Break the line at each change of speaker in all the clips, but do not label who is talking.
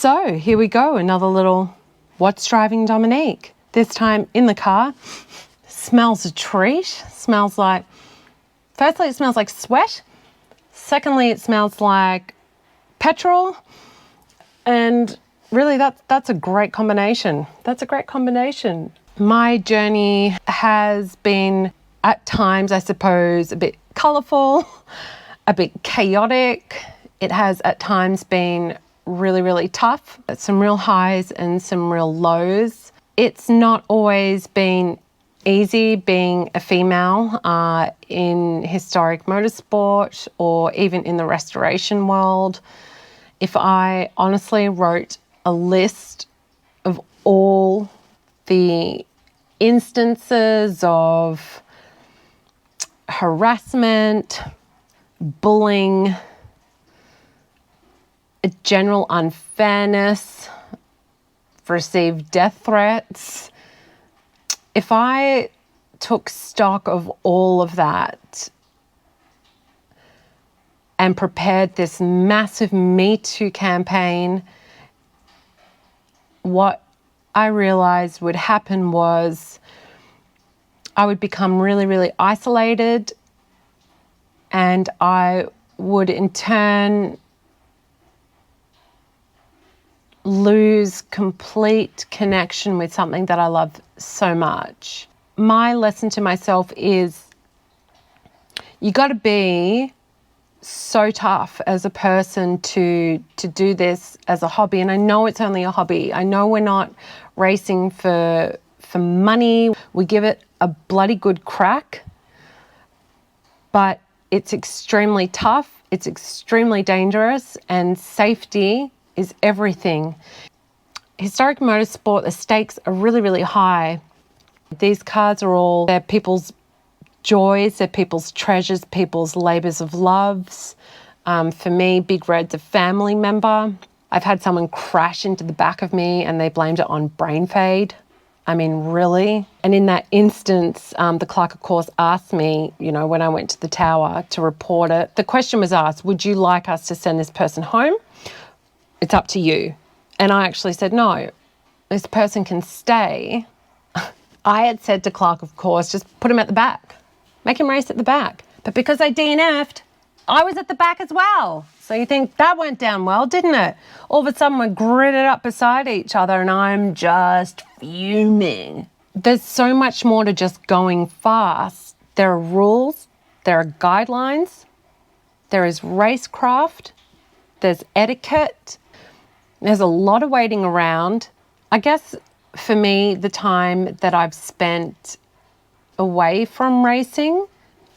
So here we go, another little What's Driving Dominique. This time in the car. Smells a treat. Firstly, it smells like sweat. Secondly, it smells like petrol. And really that's a great combination. My journey has been at times, I suppose, a bit colourful, a bit chaotic. It has at times been really, really tough. Some real highs and some real lows. It's not always been easy being a female in historic motorsport or even in the restoration world. If I honestly wrote a list of all the instances of harassment, bullying, a general unfairness, received death threats. If I took stock of all of that and prepared this massive Me Too campaign, what I realized would happen was I would become really, really isolated, and I would in turn lose complete connection with something that I love so much. My lesson to myself is you got to be so tough as a person to do this as a hobby. And I know it's only a hobby. I know we're not racing for money. We give it a bloody good crack, but it's extremely tough. It's extremely dangerous, and safety is everything. Historic motorsport, the stakes are really, really high. These cars are they're people's joys, they're people's treasures, people's labours of loves. For me, Big Red's a family member. I've had someone crash into the back of me and they blamed it on brain fade. I mean, really? And in that instance, the clerk of course asked me, when I went to the tower to report it, the question was asked, would you like us to send this person home? It's up to you. And I actually said, no, this person can stay. I had said to Clark, of course, just put him at the back. Make him race at the back. But because I DNF'd, I was at the back as well. So you think that went down well, didn't it? All of a sudden we're gridded up beside each other and I'm just fuming. There's so much more to just going fast. There are rules, there are guidelines, there is racecraft, there's etiquette. There's a lot of waiting around. I guess for me, the time that I've spent away from racing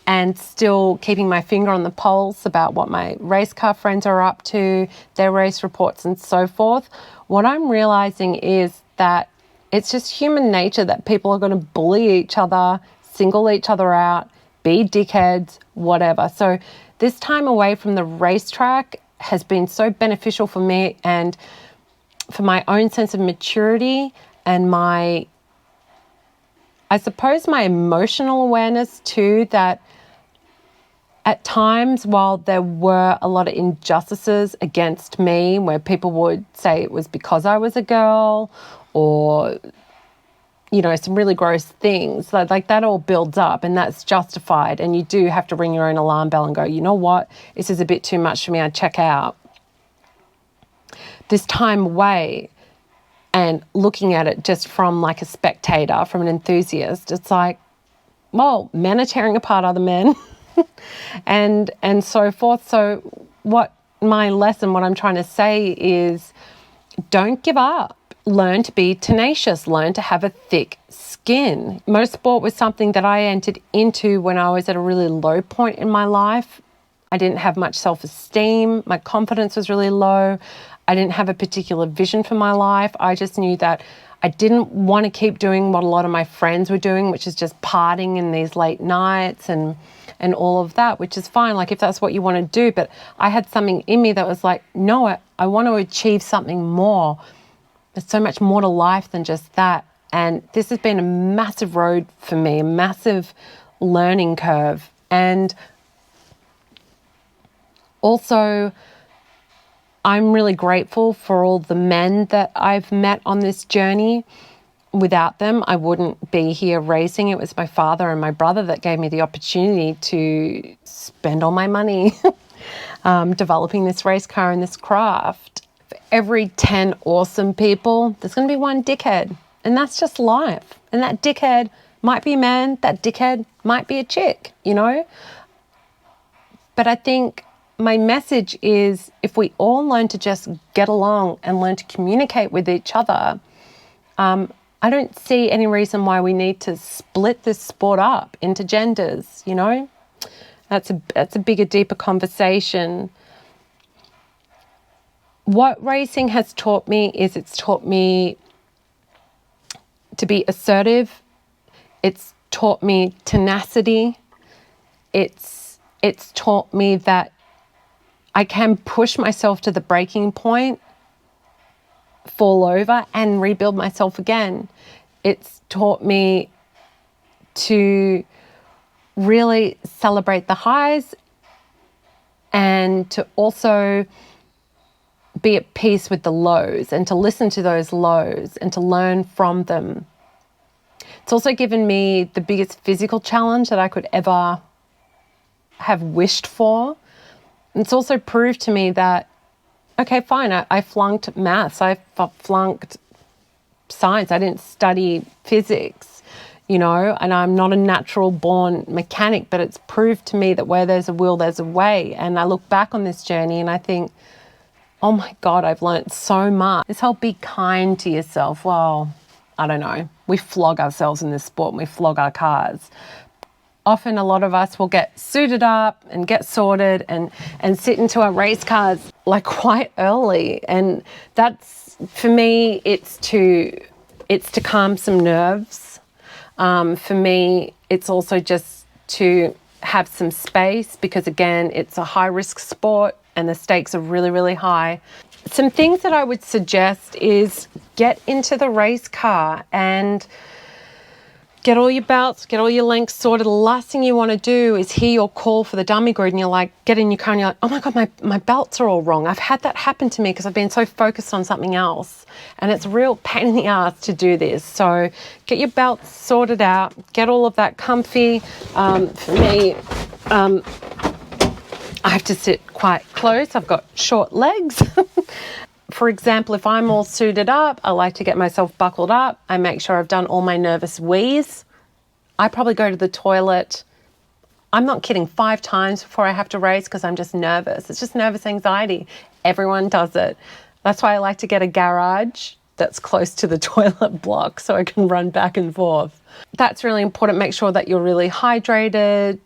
and still keeping my finger on the pulse about what my race car friends are up to, their race reports and so forth, what I'm realizing is that it's just human nature that people are going to bully each other, single each other out, be dickheads, whatever. So this time away from the racetrack has been so beneficial for me and for my own sense of maturity and my emotional awareness too, that at times while there were a lot of injustices against me where people would say it was because I was a girl or, some really gross things, like that all builds up and that's justified, and you do have to ring your own alarm bell and go, you know what, this is a bit too much for me, I'd check out. This time away and looking at it just from like a spectator, from an enthusiast, it's like, well, men are tearing apart other men and so forth. So what I'm trying to say is don't give up. Learn to be tenacious, learn to have a thick skin. Motorsport was something that I entered into when I was at a really low point in my life. I didn't have much self-esteem. My confidence was really low. I didn't have a particular vision for my life. I just knew that I didn't want to keep doing what a lot of my friends were doing, which is just partying in these late nights and all of that, which is fine, like if that's what you want to do. But I had something in me that was like, no, I want to achieve something more. There's so much more to life than just that. And this has been a massive road for me, a massive learning curve. And also I'm really grateful for all the men that I've met on this journey. Without them, I wouldn't be here racing. It was my father and my brother that gave me the opportunity to spend all my money developing this race car and this craft. For every 10 awesome people, there's going to be one dickhead. And that's just life. And that dickhead might be a man, that dickhead might be a chick, you know? But I think my message is, if we all learn to just get along and learn to communicate with each other, I don't see any reason why we need to split this sport up into genders, you know? That's a bigger, deeper conversation. What racing has taught me is it's taught me to be assertive. It's taught me tenacity. It's taught me that I can push myself to the breaking point, fall over, and rebuild myself again. It's taught me to really celebrate the highs and to also be at peace with the lows and to listen to those lows and to learn from them. It's also given me the biggest physical challenge that I could ever have wished for. It's also proved to me that, okay, fine, I flunked maths, I flunked science, I didn't study physics, you know, and I'm not a natural born mechanic, but it's proved to me that where there's a will, there's a way. And I look back on this journey and I think, oh my God, I've learned so much. This whole be kind to yourself, well, I don't know. We flog ourselves in this sport and we flog our cars. Often a lot of us will get suited up and get sorted and sit into our race cars like quite early. And that's, for me, it's to calm some nerves. For me, it's also just to have some space because, again, it's a high-risk sport and the stakes are really, really high. Some things that I would suggest is get into the race car and get all your belts, get all your links sorted. The last thing you want to do is hear your call for the dummy grid and you're like, get in your car and you're like, oh my God, my belts are all wrong. I've had that happen to me because I've been so focused on something else. And it's a real pain in the ass to do this. So get your belts sorted out, get all of that comfy. For me, I have to sit quite close. I've got short legs. For example, if I'm all suited up, I like to get myself buckled up. I make sure I've done all my nervous wheeze. I probably go to the toilet, I'm not kidding, 5 times before I have to race because I'm just nervous. It's just nervous anxiety. Everyone does it. That's why I like to get a garage that's close to the toilet block so I can run back and forth. That's really important. Make sure that you're really hydrated.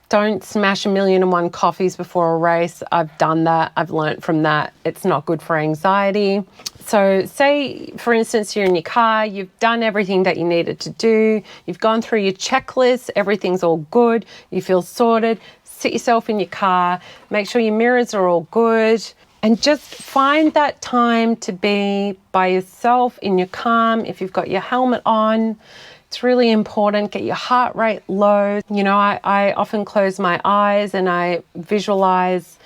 Don't smash 1,000,001 coffees before a race. I've done that. I've learnt from that. It's not good for anxiety. So say, for instance, you're in your car, you've done everything that you needed to do. You've gone through your checklist. Everything's all good. You feel sorted. Sit yourself in your car. Make sure your mirrors are all good. And just find that time to be by yourself in your calm. If you've got your helmet on, it's really important. Get your heart rate low. You know, I often close my eyes and I visualize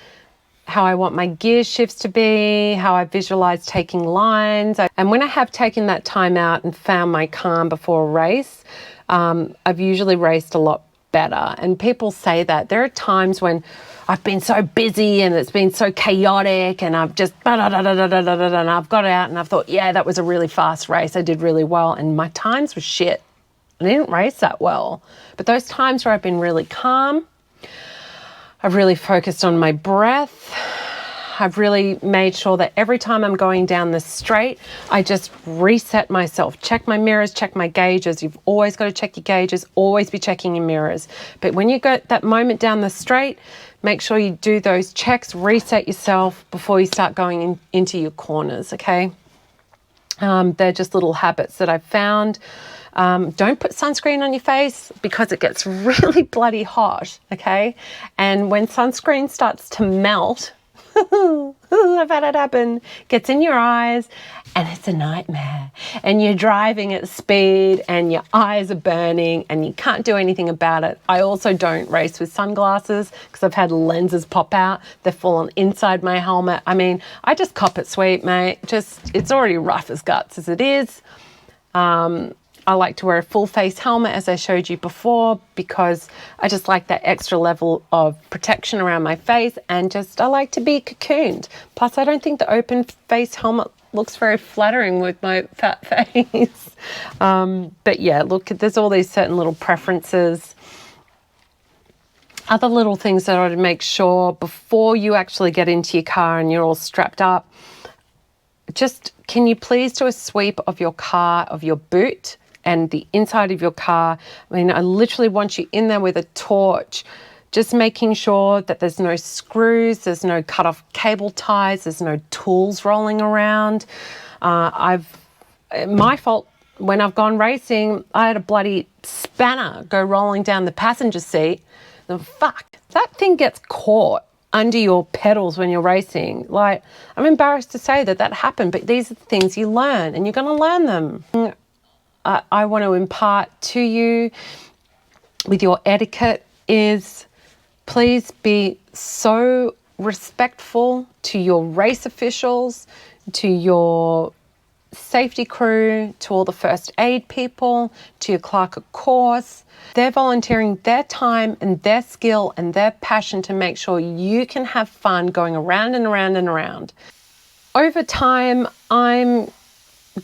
how I want my gear shifts to be, how I visualize taking lines. And when I have taken that time out and found my calm before a race, I've usually raced a lot better. And people say that. There are times when I've been so busy and it's been so chaotic and I've just and I've got out and I've thought, yeah, that was a really fast race. I did really well. And my times were shit. I didn't race that well. But those times where I've been really calm, I've really focused on my breath. I've really made sure that every time I'm going down the straight, I just reset myself. Check my mirrors, check my gauges. You've always got to check your gauges, always be checking your mirrors. But when you go that moment down the straight, make sure you do those checks, reset yourself before you start going into your corners, okay? They're just little habits that I've found. Don't put sunscreen on your face because it gets really bloody hot, okay? And when sunscreen starts to melt, Ooh, I've had it happen. Gets in your eyes and it's a nightmare. And you're driving at speed and your eyes are burning and you can't do anything about it. I also don't race with sunglasses because I've had lenses pop out. They've fallen inside my helmet. I mean, I just cop it sweet, mate. It's already rough as guts as it is. I like to wear a full face helmet, as I showed you before, because I just like that extra level of protection around my face, and I like to be cocooned. Plus, I don't think the open face helmet looks very flattering with my fat face. But yeah, look, there's all these certain little preferences. Other little things that I would make sure before you actually get into your car and you're all strapped up, just can you please do a sweep of your car, of your boot and the inside of your car. I mean, I literally want you in there with a torch, just making sure that there's no screws, there's no cut off cable ties, there's no tools rolling around. My fault, when I've gone racing, I had a bloody spanner go rolling down the passenger seat. And fuck, that thing gets caught under your pedals when you're racing. Like, I'm embarrassed to say that happened, but these are the things you learn and you're going to learn them. I want to impart to you with your etiquette is please be so respectful to your race officials, to your safety crew, to all the first aid people, to your clerk of course. They're volunteering their time and their skill and their passion to make sure you can have fun going around and around and around. Over time, I'm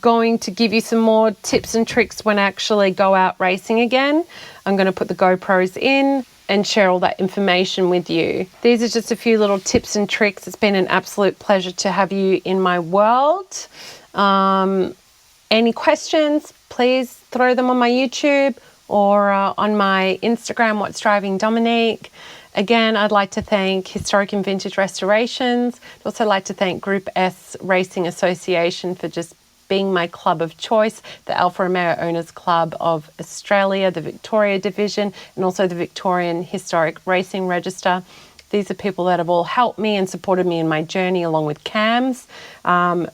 going to give you some more tips and tricks when I actually go out racing again. I'm going to put the GoPros in and share all that information with you. These are just a few little tips and tricks. It's been an absolute pleasure to have you in my world. Any questions, please throw them on my YouTube or on my Instagram, What's Driving Dominique. Again, I'd like to thank Historic and Vintage Restorations. I'd also like to thank Group S Racing Association for just being my club of choice, the Alfa Romeo Owners Club of Australia, the Victoria Division, and also the Victorian Historic Racing Register. These are people that have all helped me and supported me in my journey along with CAMS.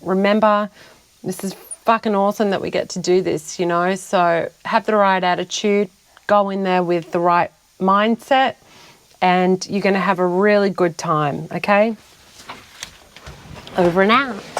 Remember, this is fucking awesome that we get to do this, you know, so have the right attitude, go in there with the right mindset, and you're going to have a really good time, okay? Over and out.